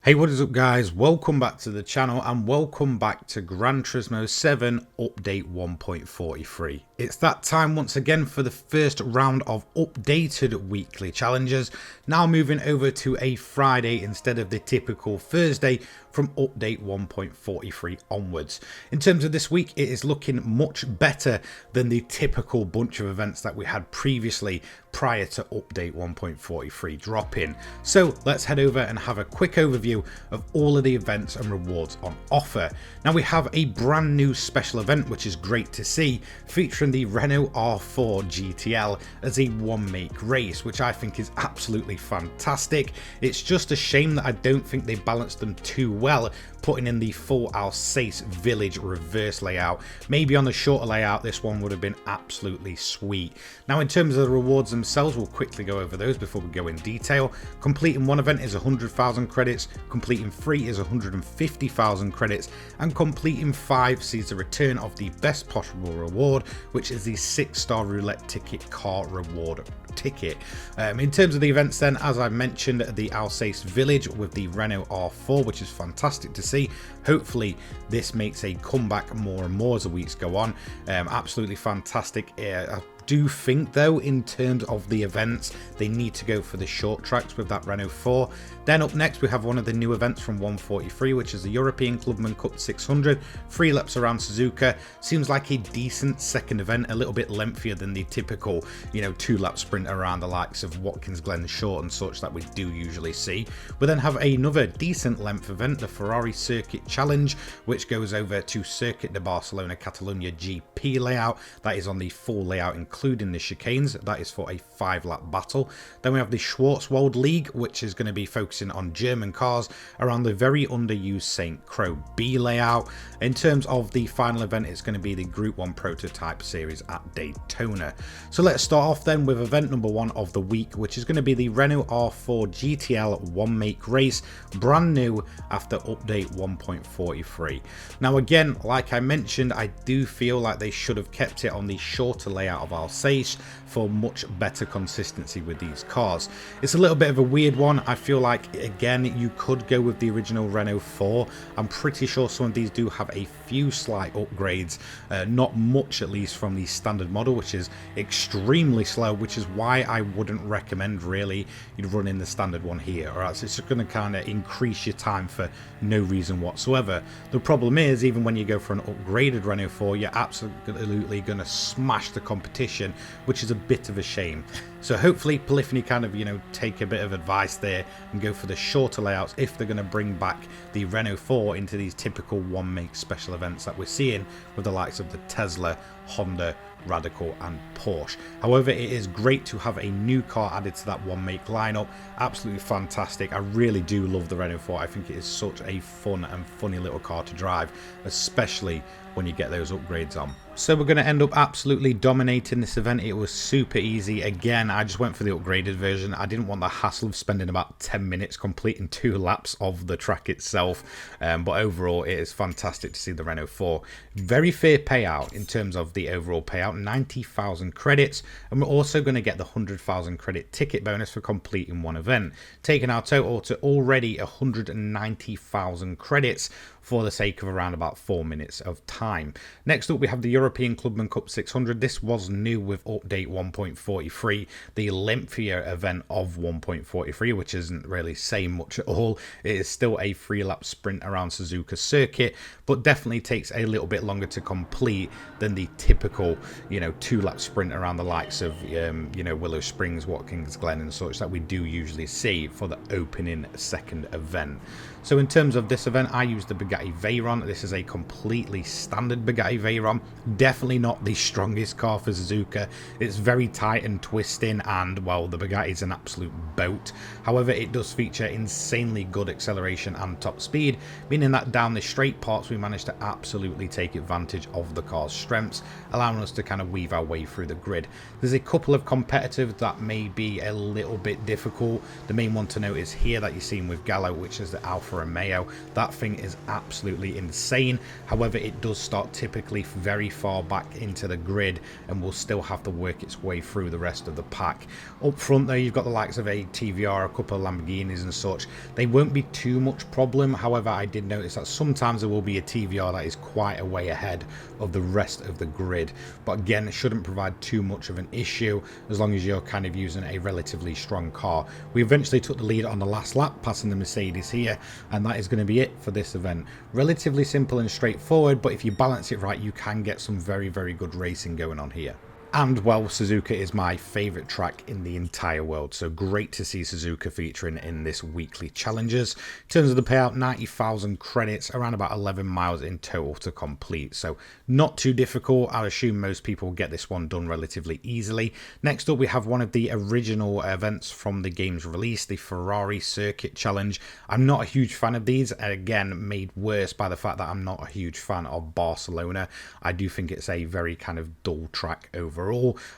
Hey, what is up guys? Welcome back to the channel and welcome back to Gran Turismo 7 Update 1.43. It's that time once again for the first round of updated weekly challenges, now moving over to a Friday instead of the typical Thursday from Update 1.43 onwards. In terms of this week, it is looking much better than the typical bunch of events that we had previously prior to Update 1.43 drop-in. So let's head over and have a quick overview of all of the events and rewards on offer. Now we have a brand new special event, which is great to see, featuring the Renault R4 GTL as a one-make race, which I think is absolutely fantastic. It's just a shame that I don't think they balanced them too well, putting in the full Alsace village reverse layout. Maybe on the shorter layout this one would have been absolutely sweet. Now in terms of the rewards themselves, we'll quickly go over those before we go in detail. Completing one event is 100,000 credits, completing 3 is 150,000 credits, and completing 5 sees the return of the best possible reward, which is the 6-star roulette ticket car reward ticket. In terms of the events then, as I mentioned, the Alsace village with the Renault R4, which is fantastic to see. Hopefully this makes a comeback more and more as the weeks go on. Absolutely fantastic. I do think though, in terms of the events, they need to go for the short tracks with that Renault 4. Then up next we have one of the new events from 143, which is the European Clubman Cup 600, 3 laps around Suzuka. Seems like a decent second event, a little bit lengthier than the typical 2-lap sprint around the likes of Watkins Glen Short and such that we do usually see. We then have another decent length event, the Ferrari Circuit Challenge, which goes over to Circuit de Barcelona Catalunya GP layout. That is on the full layout including the chicanes. That is for a 5-lap battle. Then we have the Schwarzwald League, which is going to be focusing on German cars around the very underused Sainte Croix B layout. In terms of the final event, it's going to be the Group 1 Prototype Series at Daytona. So let's start off then with event number 1 of the week, which is going to be the Renault R4 GTL one-make race, brand new after Update 1.43. Now again, like I mentioned, I do feel like they should have kept it on the shorter layout of Alsace for much better consistency with these cars. It's a little bit of a weird one. I feel like, again, you could go with the original Renault 4. I'm pretty sure some of these do have a few slight upgrades, not much at least from the standard model, which is extremely slow, which is why I wouldn't recommend really you'd run in the standard one here, or else it's just going to kind of increase your time for no reason whatsoever. The problem is, even when you go for an upgraded Renault 4, you're absolutely going to smash the competition, which is a bit of a shame. So hopefully Polyphony kind of, take a bit of advice there and go for the shorter layouts if they're going to bring back the Renault 4 into these typical one-make special events that we're seeing with the likes of the Tesla, Honda, Radical and Porsche. However, it is great to have a new car added to that one-make lineup. Absolutely fantastic. I really do love the Renault 4. I think it is such a fun and funny little car to drive, especially when you get those upgrades on. So we're going to end up absolutely dominating this event. It was super easy. Again, I just went for the upgraded version. I didn't want the hassle of spending about 10 minutes completing 2 laps of the track itself. But overall, it is fantastic to see the Renault 4. Very fair payout in terms of the overall payout, 90,000 credits. And we're also going to get the 100,000 credit ticket bonus for completing one event, taking our total to already 190,000 credits for the sake of around about 4 minutes of time. Next up, we have the European Clubman Cup 600. This was new with Update 1.43, the lengthier event of 1.43, which isn't really saying much at all. It is still a 3-lap sprint around Suzuka circuit, but definitely takes a little bit longer to complete than the typical, 2-lap sprint around the likes of, Willow Springs, Watkins Glen and such that we do usually see for the opening second event. So in terms of this event, I used the Bugatti Veyron. This is a completely standard Bugatti Veyron. Definitely not the strongest car for Suzuka. It's very tight and twisting, and well, the Bugatti is an absolute boat. However, it does feature insanely good acceleration and top speed, meaning that down the straight parts we managed to absolutely take advantage of the car's strengths, allowing us to kind of weave our way through the grid. There's a couple of competitors that may be a little bit difficult. The main one to note is here that you're seeing with Gallo, which is the Alfa Romeo. That thing is absolutely insane. However, it does start typically very far back into the grid and will still have to work its way through the rest of the pack. Up front there, you've got the likes of a TVR, a couple of Lamborghinis and such. They won't be too much problem. However, I did notice that sometimes there will be a TVR that is quite a way ahead of the rest of the grid. But again, it shouldn't provide too much of an issue as long as you're kind of using a relatively strong car. We eventually took the lead on the last lap, passing the Mercedes here, and that is going to be it for this event. Relatively simple and straightforward, but if you balance it right, you can get some very, very good racing going on here. And, well, Suzuka is my favourite track in the entire world, so great to see Suzuka featuring in this weekly challenges. In terms of the payout, 90,000 credits, around about 11 miles in total to complete, so not too difficult. I assume most people get this one done relatively easily. Next up, we have one of the original events from the game's release, the Ferrari Circuit Challenge. I'm not a huge fan of these, again, made worse by the fact that I'm not a huge fan of Barcelona. I do think it's a very kind of dull track overall.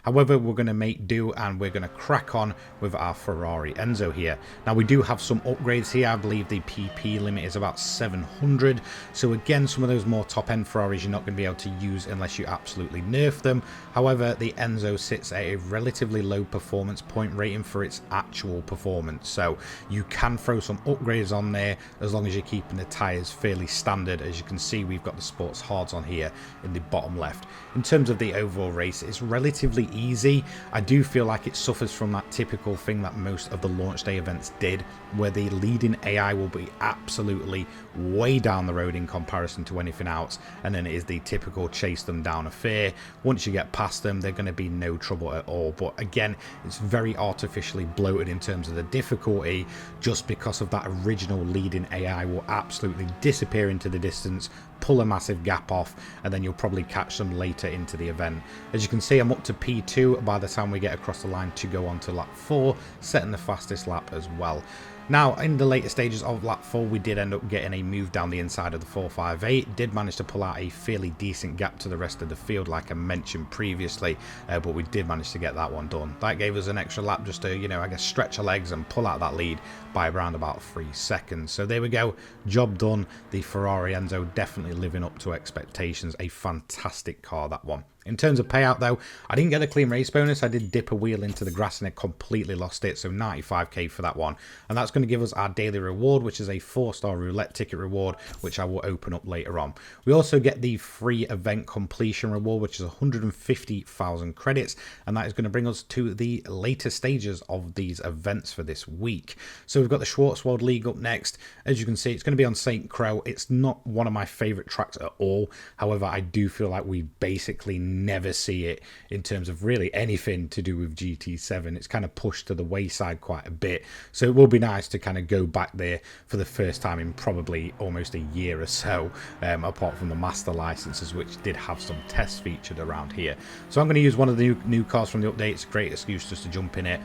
However, we're going to make do and we're going to crack on with our Ferrari Enzo here. Now, we do have some upgrades here. I believe the PP limit is about 700. So again, some of those more top-end Ferraris you're not going to be able to use unless you absolutely nerf them. However, the Enzo sits at a relatively low performance point rating for its actual performance. So you can throw some upgrades on there as long as you're keeping the tyres fairly standard. As you can see, we've got the sports hards on here in the bottom left. In terms of the overall race, it's relatively easy. I do feel like it suffers from that typical thing that most of the launch day events did, where the leading AI will be absolutely way down the road in comparison to anything else, and then it is the typical chase them down affair. Once you get past them, they're going to be no trouble at all. But again, it's very artificially bloated in terms of the difficulty, just because of that original leading AI will absolutely disappear into the distance, pull a massive gap off, and then you'll probably catch them later into the event. As you can see, I'm up to P2 by the time we get across the line to go on to lap 4, setting the fastest lap as well. Now, in the later stages of lap 4, we did end up getting a move down the inside of the 458. Did manage to pull out a fairly decent gap to the rest of the field, like I mentioned previously, but we did manage to get that one done. That gave us an extra lap just to, I guess, stretch our legs and pull out that lead by around about 3 seconds. So there we go, job done. The Ferrari Enzo definitely living up to expectations. A fantastic car, that one. In terms of payout, though, I didn't get the clean race bonus. I did dip a wheel into the grass and I completely lost it, so 95k for that one. And that's going to give us our daily reward, which is a 4-star roulette ticket reward, which I will open up later on. We also get the free event completion reward, which is 150,000 credits, and that is going to bring us to the later stages of these events for this week. So we've got the Schwarzwald League up next. As you can see, it's going to be on Sainte Croix. It's not one of my favorite tracks at all. However, I do feel like we basically never see it in terms of really anything to do with GT7. It's kind of pushed to the wayside quite a bit, so it will be nice to kind of go back there for the first time in probably almost a year or so, apart from the master licenses, which did have some tests featured around here. So I'm going to use one of the new cars from the update. It's a great excuse just to jump in it.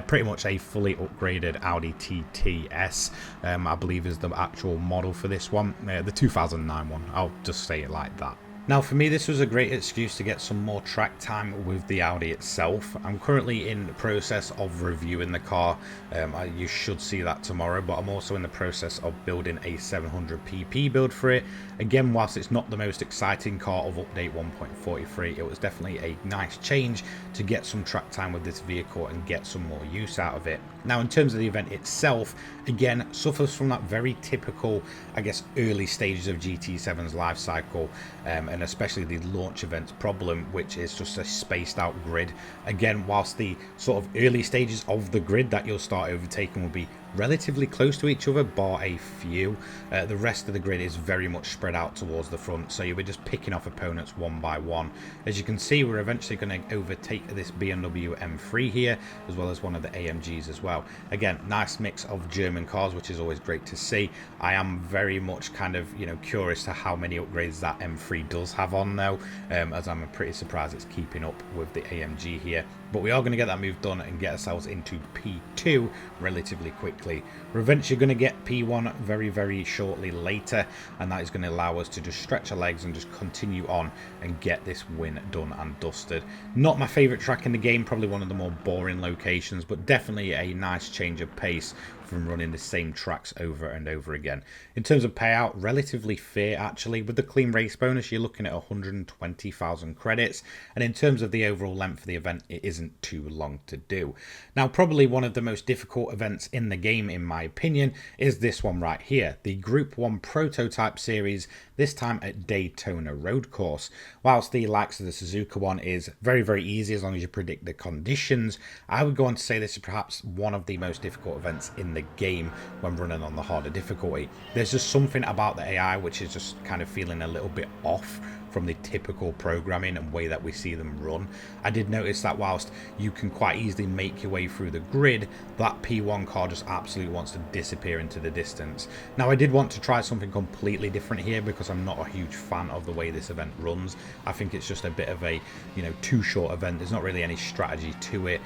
Pretty much a fully upgraded Audi TTS, I believe is the actual model for this one, the 2009 one. I'll just say it like that. Now, for me, this was a great excuse to get some more track time with the Audi itself. I'm currently in the process of reviewing the car. You should see that tomorrow, but I'm also in the process of building a 700 pp build for it. Again, whilst it's not the most exciting car of update 1.43, it was definitely a nice change to get some track time with this vehicle and get some more use out of it. Now, in terms of the event itself, again, suffers from that very typical, I guess, early stages of GT7's life cycle, and especially the launch events problem, which is just a spaced out grid. Again, whilst the sort of early stages of the grid that you'll start overtaking will be relatively close to each other, bar a few, the rest of the grid is very much spread out towards the front, so you'll be just picking off opponents one by one. As you can see, we're eventually going to overtake this BMW M3 here, as well as one of the AMGs as well. Again, nice mix of German cars, which is always great to see. I am very much kind of, curious to how many upgrades that M3 does have on though, as I'm pretty surprised it's keeping up with the AMG here. But we are going to get that move done and get ourselves into P2 relatively quickly We're eventually going to get P1 very shortly later, and that is going to allow us to just stretch our legs and just continue on and get this win done and dusted. Not my favourite track in the game, probably one of the more boring locations, but definitely a nice change of pace from running the same tracks over and over again. In terms of payout, relatively fair actually. With the clean race bonus, you're looking at 120,000 credits, and in terms of the overall length of the event, it isn't too long to do. Now, probably one of the most difficult events in the game, in my opinion, is this one right here, the Group 1 Prototype Series, this time at Daytona Road Course. Whilst the likes of the Suzuka one is very easy as long as you predict the conditions, I would go on to say this is perhaps one of the most difficult events in the game when running on the harder difficulty. There's just something about the AI which is just kind of feeling a little bit off from the typical programming and way that we see them run. I did notice that whilst you can quite easily make your way through the grid, that P1 car just absolutely wants to disappear into the distance. Now, I did want to try something completely different here because I'm not a huge fan of the way this event runs. I think it's just a bit of a, too short event. There's not really any strategy to it.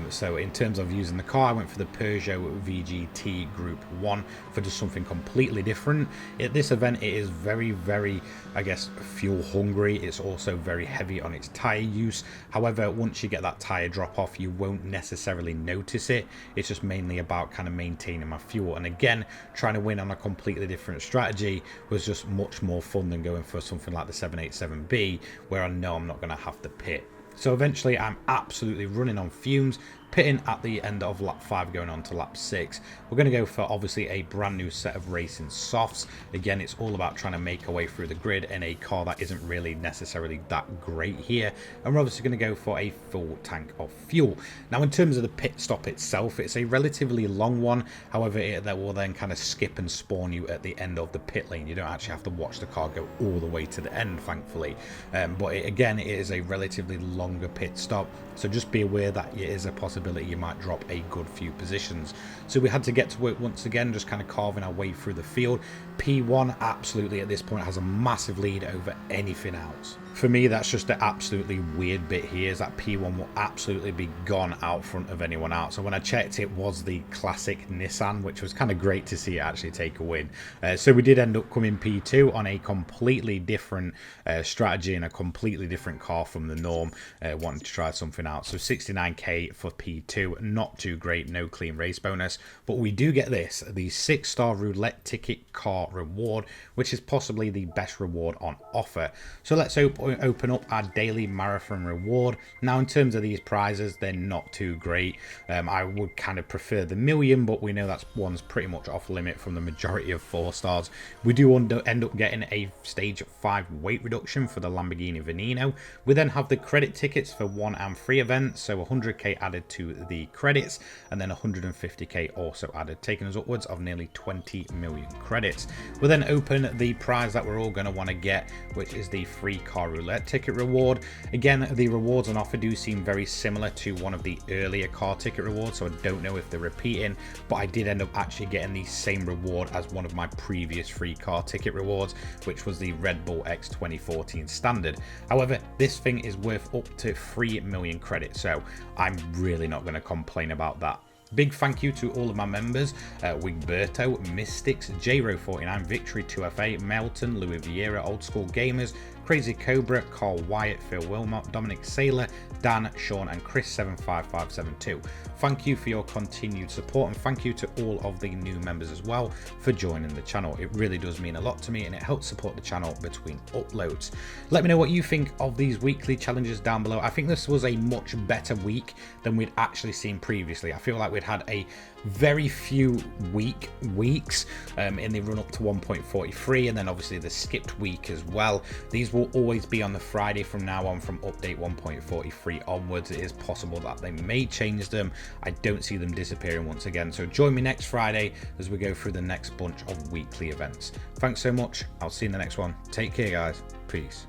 So in terms of using the car, I went for the Peugeot VGT Group 1 for just something completely different. At this event, it is very, I guess, fuel hungry. It's also very heavy on its tire use. However, once you get that tire drop off, you won't necessarily notice it. It's just mainly about kind of maintaining my fuel, and again, trying to win on a completely different strategy was just much more fun than going for something like the 787B, where I know I'm not going to have to pit. So eventually I'm absolutely running on fumes, pitting at the end of lap 5 going on to lap 6. We're going to go for obviously a brand new set of racing softs. Again, it's all about trying to make our way through the grid in a car that isn't really necessarily that great here, and we're obviously going to go for a full tank of fuel. Now, in terms of the pit stop itself, it's a relatively long one. However, that will then kind of skip and spawn you at the end of the pit lane. You don't actually have to watch the car go all the way to the end, thankfully, but again, it is a relatively longer pit stop, so just be aware that it is a possibility you might drop a good few positions. So we had to get to work once again, just kind of carving our way through the field. P1 absolutely at this point has a massive lead over anything else. For me, that's just the absolutely weird bit here, is that P1 will absolutely be gone out front of anyone else. So when I checked, it was the classic Nissan, which was kind of great to see it actually take a win. So we did end up coming P2 on a completely different strategy and a completely different car from the norm, wanting to try something out. So 69k for P2, not too great, no clean race bonus, but we do get this, the 6-star roulette ticket car reward, which is possibly the best reward on offer. So let's open up our daily marathon reward. Now, in terms of these prizes, they're not too great. I would kind of prefer the million, but we know that one's pretty much off limit from the majority of 4 stars. We do end up getting a stage 5 weight reduction for the Lamborghini Veneno. We then have the credit tickets for 1 and 3 events, so 100k added to the credits, and then 150k also added, taking us upwards of nearly 20 million credits. We'll then open the prize that we're all going to want to get, which is the free car roulette ticket reward. Again, the rewards on offer do seem very similar to one of the earlier car ticket rewards, so I don't know if they're repeating, but I did end up actually getting the same reward as one of my previous free car ticket rewards, which was the Red Bull X 2014 Standard. However, this thing is worth up to 3 million credits, so I'm really not going to complain about that. Big thank you to all of my members, Wigberto, Mystics, JRO49, Victory 2FA, Melton, Louis Vieira, Old School Gamers, Crazy Cobra, Carl Wyatt, Phil Wilmot, Dominic Saylor, Dan, Sean and Chris 75572. Thank you for your continued support, and thank you to all of the new members as well for joining the channel. It really does mean a lot to me, and it helps support the channel between uploads. Let me know what you think of these weekly challenges down below. I think this was a much better week than we'd actually seen previously. I feel like we'd had a very few weeks in the run up to 1.43, and then obviously the skipped week as well. These will always be on the Friday from now on, from update 1.43 onwards. It is possible that they may change them. I don't see them disappearing once again, so join me next Friday as we go through the next bunch of weekly events. Thanks so much. I'll see you in the next one. Take care, guys. Peace.